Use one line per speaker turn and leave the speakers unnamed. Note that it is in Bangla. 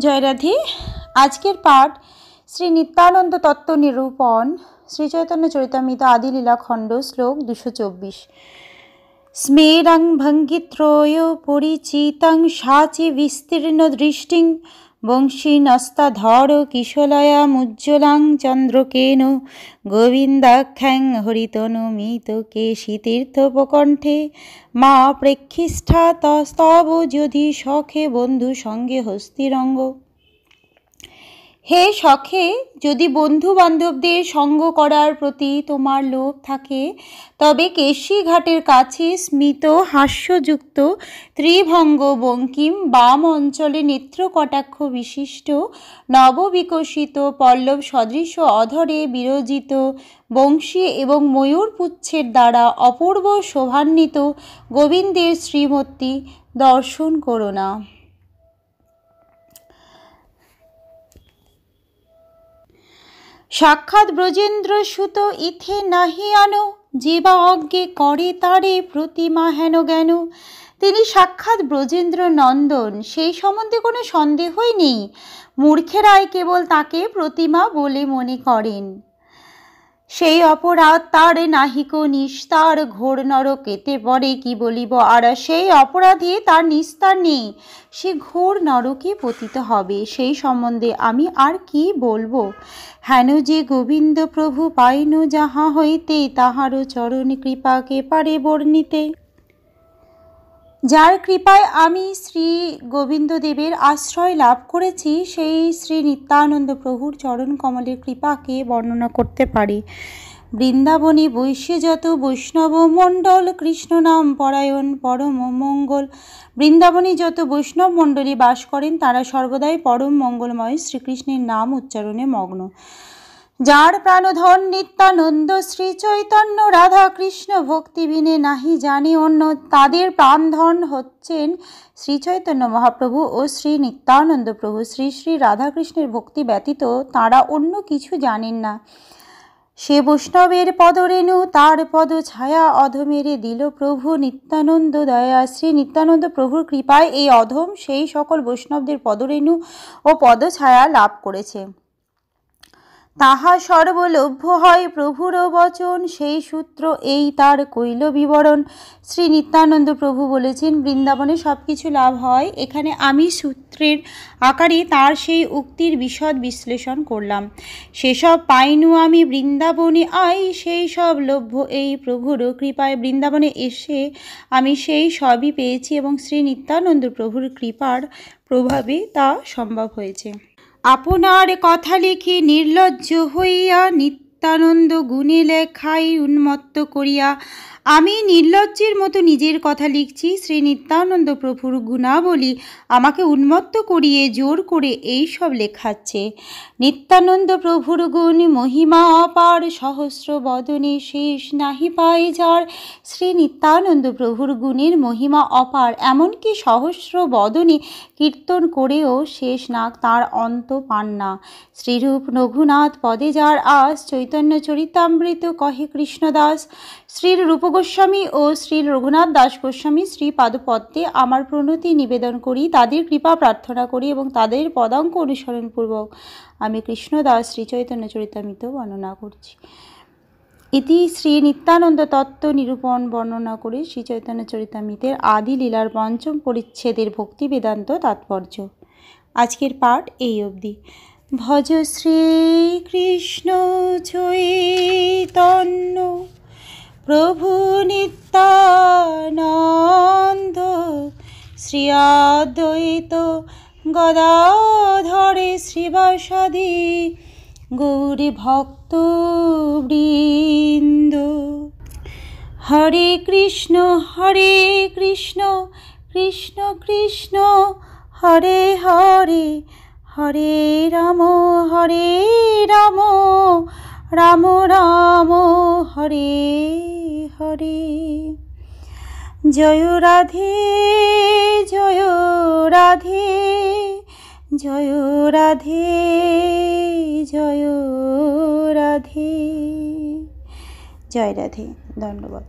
জয় রাধে। আজকের পাঠ শ্রী নিত্যানন্দ তত্ত্ব নিরূপণ, শ্রী চৈতন্য চরিতামৃত আদিলীলা খণ্ড, শ্লোক 224। স্মেরং ভঙ্গিত্রয় পরিচিতং সাচি বিস্তীর্ণ দৃষ্টিং বংশীনস্তাধর কিশলয়ামুজ্জ্বলাং চন্দ্রকেন গোবিন্দাখ্যাং হরিতনমিত কেশীতীর্থোপকণ্ঠে মা প্রেক্ষিষ্ঠা তস্তব যদি সখে বন্ধু সঙ্গে হস্তিরঙ্গ। হে সখে, যদি বন্ধু বান্ধবদের সঙ্গ করার প্রতি তোমার লোভ থাকে, তবে কেশী ঘাটের কাছে স্মিত হাস্যযুক্ত ত্রিভঙ্গ বঙ্কিম বাম অঞ্চলে নেত্রকটাক্ষ বিশিষ্ট নববিকশিত পল্লব সদৃশ অধরে বিরজিত বংশী এবং ময়ূরপুচ্ছের দ্বারা অপূর্ব শোভান্বিত গোবিন্দের শ্রীমূর্তি দর্শন করো না। সাক্ষাৎ ব্রজেন্দ্র সুত ইথে নাহি আনো, যেবা অজ্ঞে করে তারে প্রতিমা হেন জ্ঞান। তিনি সাক্ষাৎ ব্রজেন্দ্র নন্দন, সেই সম্বন্ধে কোনো সন্দেহই নেই। মূর্খেরাই কেবল তাকে প্রতিমা বলে মনে করেন। সেই অপরাধ তার নাহিক নিস্তার, ঘোর নরকেতে পড়ে কি বলিব আর। সেই অপরাধে তার নিস্তার নেই, সে ঘোর নরকে পতিত হবে। সেই সম্বন্ধে আমি আর কি বলবো। হেন যে গোবিন্দ প্রভু পাইন যাহা হইতে, তাহারও চরণ কৃপাকে পারে বর্ণিতে। যার কৃপায় আমি শ্রী গোবিন্দদেবের আশ্রয় লাভ করেছি, সেই শ্রী নিত্যানন্দ প্রভুর চরণ কমলের কৃপাকে বর্ণনা করতে পারি। বৃন্দাবনী বৈশ্যে যত বৈষ্ণব মণ্ডল, কৃষ্ণ নাম পরায়ণ পরম মঙ্গল। বৃন্দাবনী যত বৈষ্ণব মণ্ডলী বাস করেন, তারা সর্বদাই পরম মঙ্গলময় শ্রীকৃষ্ণের নাম উচ্চারণে মগ্ন। যার প্রাণধন নিত্যানন্দ শ্রী চৈতন্য রাধা কৃষ্ণ, ভক্তি বিনে নাহি জানে অন্য। তাদের প্রাণধন হচ্ছেন শ্রী চৈতন্য মহাপ্রভু ও শ্রী নিত্যানন্দ প্রভু। শ্রী শ্রী রাধাকৃষ্ণের ভক্তি ব্যতীত তারা অন্য কিছু জানেন না। সে বৈষ্ণবের পদরেণু, তার পদ ছায়া অধমেরে দিল প্রভু নিত্যানন্দ দয়া। শ্রী নিত্যানন্দ প্রভুর কৃপায় এই অধম সেই সকল বৈষ্ণবদের পদরেণু ও পদ ছায়া লাভ করেছে। তাহা সর্বলভ্য হয় প্রভুর বচন, সেই সূত্র এই তার কৈল বিবরণ। শ্রী নিত্যানন্দ প্রভু বলেছেন, বৃন্দাবনে সব কিছু লাভ হয়। এখানে আমি সূত্রের আকারে তার সেই উক্তির বিশদ বিশ্লেষণ করলাম। সেসব পাইনু আমি বৃন্দাবনে আই, সেই সব লভ্য এই প্রভুর কৃপায়। বৃন্দাবনে এসে আমি সেই সবই পেয়েছি এবং শ্রী নিত্যানন্দ প্রভুর কৃপার প্রভাবে তা সম্ভব হয়েছে। আপনার কথা লিখে নির্লজ্জ হইয়া, নিত্যানন্দ গুণে লেখাই উন্মত্ত করিয়া। আমি নির্লজ্জের মতো নিজের কথা লিখছি, শ্রী নিত্যানন্দ প্রভুর গুণাবলী আমাকে উন্মত্ত করিয়ে জোর করে এই সব লেখাচ্ছে। নিত্যানন্দ প্রভুর গুণ মহিমা অপার, সহস্র বদনে শেষ নাহি পায় যার। শ্রী নিত্যানন্দ প্রভুর গুণের মহিমা অপার, এমনকি সহস্র বদনে কীর্তন করেও শেষ না, তার অন্ত পান না। শ্রীরূপ রঘুনাথ পদে যার আস, চৈতন্য চরিতামৃত কহে কৃষ্ণদাস। শ্রী রূপ গোস্বামী ও শ্রী রঘুনাথ দাস গোস্বামী শ্রী পাদপদ্মে আমার প্রণতি নিবেদন করি, তাদের কৃপা প্রার্থনা করি এবং তাদের পদাঙ্ক অনুসরণপূর্বক আমি কৃষ্ণদাস শ্রী চৈতন্য চরিতামৃত বর্ণনা করছি। ইতি শ্রী নিত্যানন্দ তত্ত্ব নিরূপণ বর্ণনা করে শ্রী চৈতন্য চরিতামৃতের আদি লীলার পঞ্চম পরিচ্ছেদের ভক্তি বেদান্ত তাৎপর্য। আজকের পাঠ এই অবধি। ভজ শ্রীকৃষ্ণ চৈতন্য প্রভু নিত্যানন্দ, শ্রী অদ্বৈত গদাধরে শ্রীবাসাদি গৌরী ভক্ত বৃন্দ। হরে কৃষ্ণ কৃষ্ণ কৃষ্ণ হরে হরে, হরে রাম রাম রাম হরে হরে। জয় রাধে জয় রাধে, জয় রাধে জয় রাধে। জয় রাধে। ধন্যবাদ।